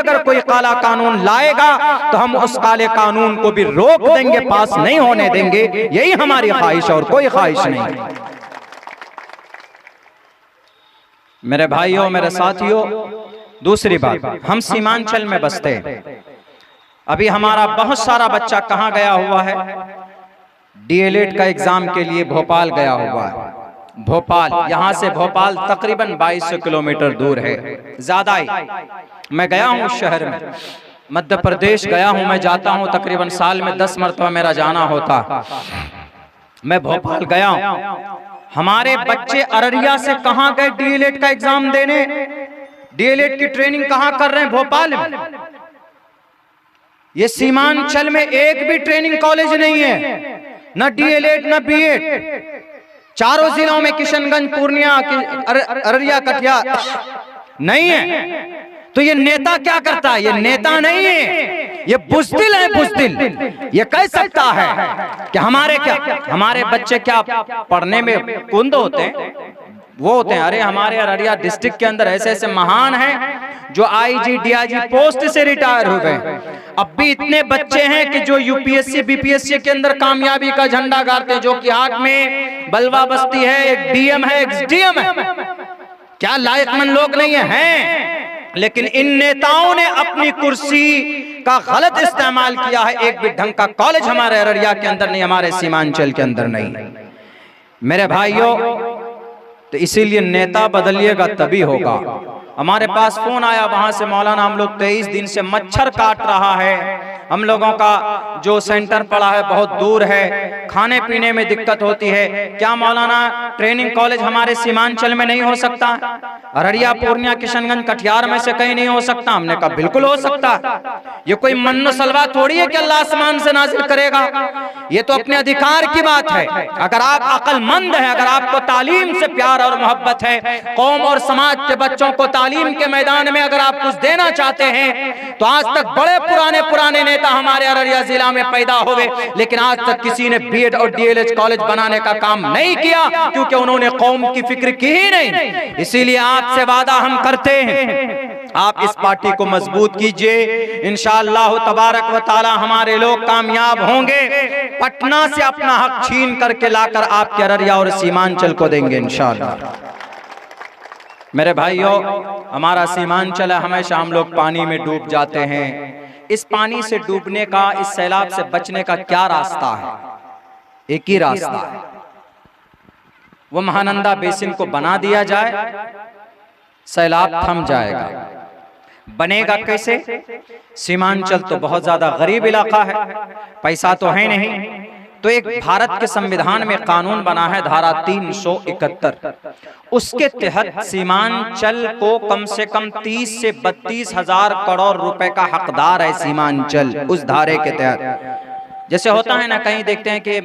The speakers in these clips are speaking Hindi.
अगर कोई काला कानून लाएगा तो हम उस काले कानून को भी रोक देंगे, पास नहीं होने देंगे। यही हमारी ख्वाहिश और कोई ख्वाहिश नहीं। मेरे भाइयों, मेरे साथियों, दूसरी बात, हम सीमांचल में बसते हैं। अभी हमारा बहुत सारा बच्चा कहां गया हुआ है? डीएलएड का एग्जाम के लिए भोपाल गया हुआ है। भोपाल, यहां से भोपाल तकरीबन 2200 किलोमीटर दूर है, ज्यादा ही। मैं गया हूं उस शहर में, मध्य प्रदेश गया हूं। मैं जाता हूं तकरीबन साल में 10 मरतबा मेरा जाना होता। मैं भोपाल गया हूं। हमारे बच्चे अररिया से कहां गए डीएलएड का एग्जाम देने? डीएलएड की ट्रेनिंग कहां कर रहे हैं? भोपाल में। ये सीमांचल में एक भी ट्रेनिंग कॉलेज नहीं है, न डीएलएड न बीएड। चारों जिलों में किशनगंज, पूर्णिया, अररिया, कटिहार नहीं है। तो ये नेता क्या करता है? ये नेता नहीं है, ये बुज़दिल है, बुज़दिल। ये कह सकता है कि हमारे बच्चे क्या पढ़ने में कुंद होते हैं? वो होते हैं। अरे हमारे अररिया डिस्ट्रिक्ट के अंदर ऐसे ऐसे महान हैं जो आईजी डीआईजी पोस्ट से रिटायर हो गए। अब भी इतने बच्चे हैं कि जो यूपीएससी बीपीएससी के अंदर कामयाबी का झंडा गाड़ते हैं, जो कि हाथ में बलवा बस्ती है, एक डीएम है, एक्सडीएम है। क्या लायकमंद लोग नहीं है? लेकिन इन नेताओं ने अपनी कुर्सी का गलत इस्तेमाल किया है। एक भी ढंग का कॉलेज हमारे अररिया के अंदर नहीं, हमारे सीमांचल के अंदर नहीं। मेरे भाइयों, तो इसीलिए नेता बदलिएगा तभी होगा। हमारे पास फोन आया वहां से, मौलाना हम लोग 23 दिन से मच्छर काट रहा है, हम लोगों का जो सेंटर पड़ा है बहुत दूर है, खाने पीने में दिक्कत होती है। क्या मौलाना ट्रेनिंग कॉलेज हमारे सीमांचल में नहीं हो सकता? अररिया, पूर्णिया, किशनगंज, कटिहार में से कहीं नहीं हो सकता? हमने कहा बिल्कुल हो सकता। ये कोई मन्नो सलवा थोड़ी है कि अल्लाह आसमान से नाजिल करेगा। ये तो अपने अधिकार की बात है। अगर आप अक्लमंद हैं, अगर आपको तालीम से प्यार और मोहब्बत है, कौम और समाज के बच्चों को तालीम के मैदान में अगर आप कुछ देना चाहते हैं, तो आज तक बड़े पुराने नेता हमारे अररिया जिला में पैदा हुए, लेकिन आज तक किसी ने बीएड और डीएलएड कॉलेज बनाने का काम नहीं किया, क्योंकि उन्होंने कौम की फिक्र की ही नहीं। इसीलिए आपसे वादा हम करते हैं, आप इस पार्टी को मजबूत कीजिए। इंशाअल्लाह तबारक व तआला हमारे लोग कामयाब होंगे। पटना से अपना हक छीन करके लाकर आपके अररिया और सीमांचल को देंगे इंशाअल्लाह। मेरे भाइयों, हमारा सीमांचल है, हमेशा हम लोग पानी में डूब जाते हैं। इस पानी से डूबने का, इस सैलाब से बचने का क्या रास्ता है? एक ही रास्ता है, वो महानंदा बेसिन को बना दिया जाए, सैलाब थम जाएगा। बनेगा कैसे? सीमांचल तो बहुत ज्यादा गरीब इलाका है, पैसा तो है नहीं। तो एक भारत के संविधान में कानून बना है, धारा 371, उसके तहत सीमांचल को कम से कम 30 से 32 हजार करोड़ रुपए का हकदार है सीमांचल, उस धारे के तहत। जैसे होता है ना, कहीं देखते हैं कि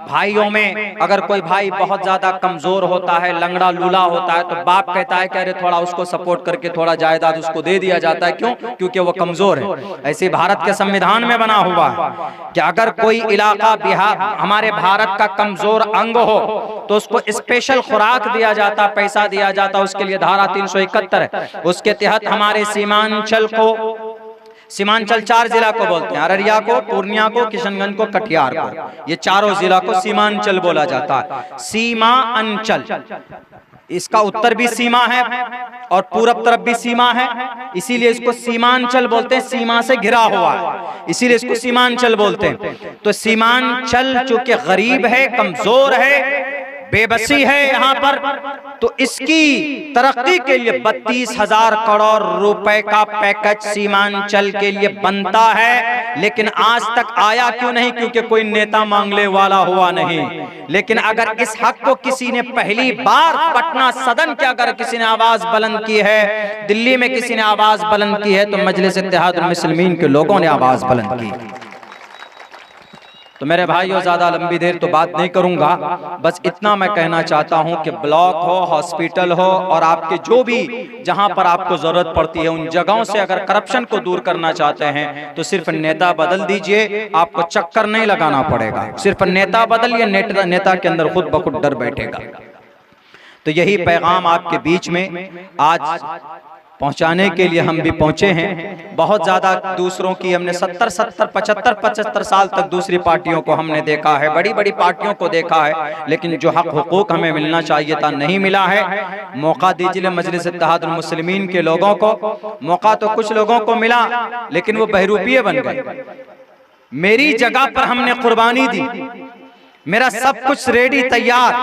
भाइयों में अगर कोई भाई बहुत ज्यादा कमजोर होता है, लंगड़ा लूला होता है, तो बाप कहता है कि अरे थोड़ा उसको सपोर्ट करके थोड़ा जायदाद उसको दे दिया जाता है। क्यों? क्योंकि वो कमजोर है। ऐसे भारत के संविधान में बना हुआ है कि अगर कोई इलाका बिहार हमारे भारत का कमजोर अंग हो तो उसको स्पेशल खुराक दिया जाता, पैसा दिया जाता। उसके लिए धारा 371 है, उसके तहत हमारे सीमांचल को, सीमांचल 4 जिला को बोलते हैं, अररिया को, पूर्णिया को, किशनगंज को, कटिहार को, ये चारों जिला को सीमांचल बोला जाता है। सीमा अंचल, इसका उत्तर भी सीमा है और पूरब तरफ भी सीमा है, इसीलिए इसको सीमांचल बोलते हैं। सीमा से घिरा हुआ है, इसीलिए इसको सीमांचल बोलते हैं। तो सीमांचल चूंकि गरीब है, कमजोर है, बेबसी है यहाँ पर, तो इसकी तरक्की के लिए 32 हजार करोड़ रुपए का पैकेज सीमांचल के लिए बनता है। लेकिन आज तक आया क्यों नहीं? क्योंकि कोई नेता मांगने वाला हुआ नहीं। लेकिन अगर इस हक को किसी ने पहली बार पटना सदन के अगर किसी ने आवाज बुलंद की है, दिल्ली में किसी ने आवाज बुलंद की है, तो मजलिस इत्तेहादुल मुस्लिमीन के लोगों ने आवाज बुलंद की। तो मेरे भाइयों, ज्यादा लंबी देर तो बात नहीं करूंगा, बस इतना मैं कहना चाहता हूं कि ब्लॉक हो, हॉस्पिटल हो, और आपके जो भी जहां पर आपको जरूरत पड़ती है, उन जगहों से अगर करप्शन को दूर करना चाहते हैं तो सिर्फ नेता बदल दीजिए, आपको चक्कर नहीं लगाना पड़ेगा। सिर्फ नेता बदलिए, नेता के अंदर खुद ब खुद डर बैठेगा। तो यही पैगाम आपके बीच में आज पहुंचाने के लिए हम भी पहुंचे हैं। बहुत ज़्यादा दूसरों की हमने 70, 75 साल तक दूसरी पार्टियों को हमने देखा है, बड़ी बड़ी पार्टियों को देखा है, लेकिन जो हक हुकूक हमें मिलना चाहिए था नहीं मिला है। मौका दीजिए मजलिस इत्तेहादुल मुस्लिमीन के लोगों को। मौका तो कुछ लोगों को मिला लेकिन वो बहरूपिये बन गए। मेरी जगह पर हमने कुर्बानी दी, मेरा सब कुछ रेडी तैयार,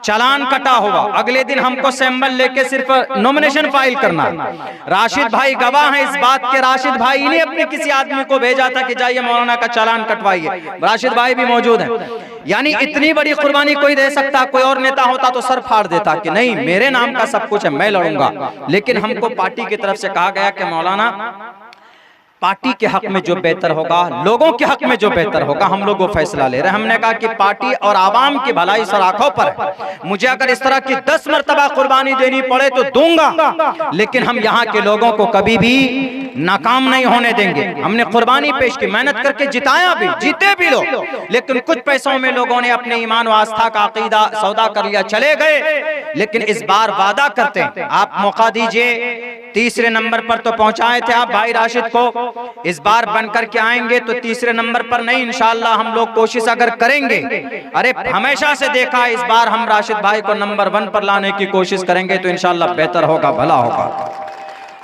चालान कटा हुआ, अगले दिन हमको सैंपल लेके सिर्फ नॉमिनेशन फाइल करना। राशिद भाई गवाह हैं इस बात के। राशिद भाई ने अपने किसी आदमी को भेजा था कि जाइए मौलाना का चालान कटवाइए, राशिद भाई भी मौजूद हैं। यानी इतनी बड़ी कुर्बानी कोई दे सकता, कोई और नेता होता तो सर फाड़ देता कि नहीं मेरे नाम का सब कुछ है, मैं लड़ूंगा। लेकिन हमको पार्टी की तरफ से कहा गया कि मौलाना पार्टी के हक में जो बेहतर होगा, लोगों के हक में जो बेहतर होगा, हम लोग वो फैसला ले रहे हैं। हमने कहा कि पार्टी और आवाम की भलाई सर आंखों पर है, मुझे अगर इस तरह की 10 मरतबा कुर्बानी देनी पड़े तो दूंगा, लेकिन हम यहाँ के लोगों को कभी भी नाकाम नहीं होने देंगे। हमने कुर्बानी पेश की, मेहनत करके जिताया भी, जीते भी लोग, लेकिन कुछ पैसों में लोगों ने अपने ईमान व आस्था का अकीदा सौदा कर लिया, चले गए। लेकिन इस बार वादा करते हैं, आप मौका दीजिए। तीसरे नंबर पर तो पहुंचाए थे आप भाई राशिद को, इस बार बनकर के आएंगे तो तीसरे नंबर पर नहीं, इंशाअल्लाह हम लोग कोशिश अगर करेंगे, अरे हमेशा से देखा है, इस बार हम राशिद भाई को नंबर 1 पर लाने की कोशिश करेंगे तो इंशाअल्लाह बेहतर होगा, भला होगा।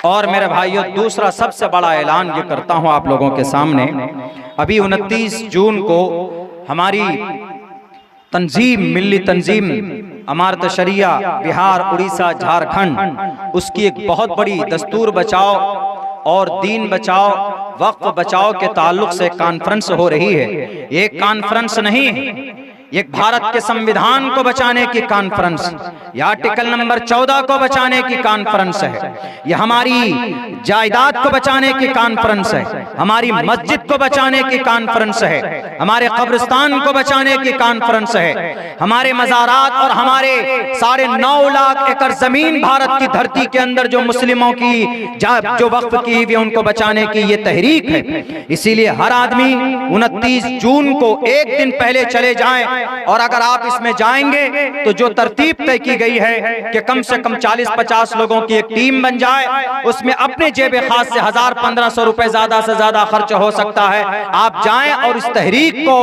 और मेरे भाइयों, दूसरा सबसे बड़ा ऐलान ये करता हूं आप लोगों के सामने, अभी 29 जून को हमारी तंजीम, मिल्ली तंजीम अमारत शरिया बिहार, उड़ीसा, झारखंड, उसकी एक बहुत बड़ी दस्तूर बचाओ और दीन बचाओ, वक्फ बचाओ के ताल्लुक से कॉन्फ्रेंस हो रही है। ये कॉन्फ्रेंस नहीं है, एक भारत के संविधान को बचाने की कॉन्फ्रेंस, यह आर्टिकल नंबर 14 को बचाने की कॉन्फ्रेंस है, यह हमारी जायदाद को बचाने की कॉन्फ्रेंस है, हमारी मस्जिद को बचाने की कॉन्फ्रेंस है, हमारे कब्रिस्तान को बचाने की कॉन्फ्रेंस है, हमारे मज़ारात और हमारे 9.5 लाख एकड़ जमीन भारत की धरती के अंदर जो मुस्लिमों की जो वक्फ की हुई उनको बचाने की ये तहरीक है। इसीलिए हर आदमी 29 जून को एक दिन पहले चले जाएं, और अगर आप इसमें जाएंगे तो जो तरतीब तय की गई है कि कम से कम 40-50 लोगों की एक टीम बन जाए, उसमें अपने जेब खास से 1000-1500 रुपए ज्यादा से ज्यादा खर्च हो सकता है। आप जाएं और इस तहरीक को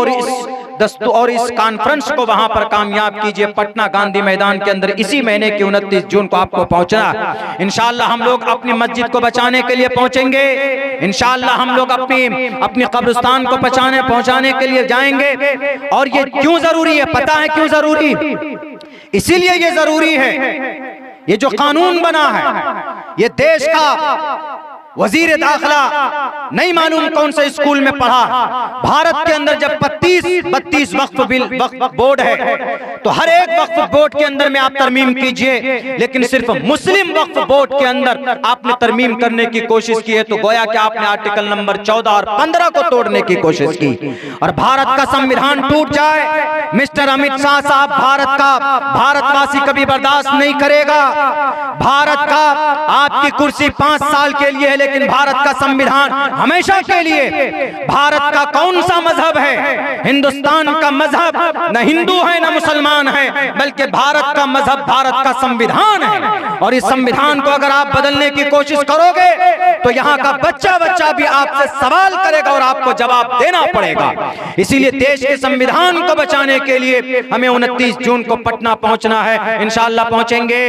और इस कॉन्फ्रेंस को वहां पर कामयाब कीजिए। पटना गांधी मैदान के अंदर इसी महीने की 29 जून को आपको पहुंचना। इंशाअल्लाह हम लोग अपनी मस्जिद को बचाने के लिए पहुंचेंगे, इंशाअल्लाह हम लोग अपनी कब्रिस्तान को पहुंचाने के लिए जाएंगे। और ये क्यों जरूरी है, पता है क्यों जरूरी? इसीलिए ये जरूरी है, ये जो कानून बना है, ये देश का वजीर दाखिला नहीं मालूम कौन से स्कूल में पढ़ा, भारत के अंदर जब 32 वक्फ बोर्ड है तो हर एक वक्फ बोर्ड के अंदर में आप तरमीम कीजिए, लेकिन सिर्फ मुस्लिम वक्फ बोर्ड के अंदर आपने तरमीम करने की कोशिश की है तो गोया कि आपने आर्टिकल नंबर 14 और 15 को तोड़ने की कोशिश की और भारत का संविधान टूट जाए। मिस्टर अमित शाह साहब, भारतवासी कभी बर्दाश्त नहीं करेगा। भारत का आपकी कुर्सी 5 साल के लिए है, लेकिन भारत का संविधान हमेशा के लिए। भारत का कौन सा मजहब है? हिंदुस्तान का मजहब न हिंदू है न मुसलमान है, बल्कि भारत का मजहब भारत का संविधान है। और इस संविधान को अगर आप बदलने की कोशिश करोगे तो यहाँ का बच्चा भी आपसे सवाल करेगा और आपको जवाब देना पड़ेगा। इसीलिए देश के संविधान को बचाने के लिए हमें 29 जून को पटना पहुंचना है, इंशाअल्लाह पहुंचेंगे।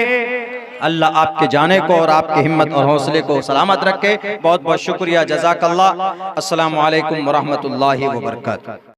अल्लाह आपके जाने को और आपकी हिम्मत और हौसले को सलामत रखे। बहुत बहुत शुक्रिया, जज़ाकल्लाह। अस्सलामु अलैकुम व रहमतुल्लाहि व बरकातहू।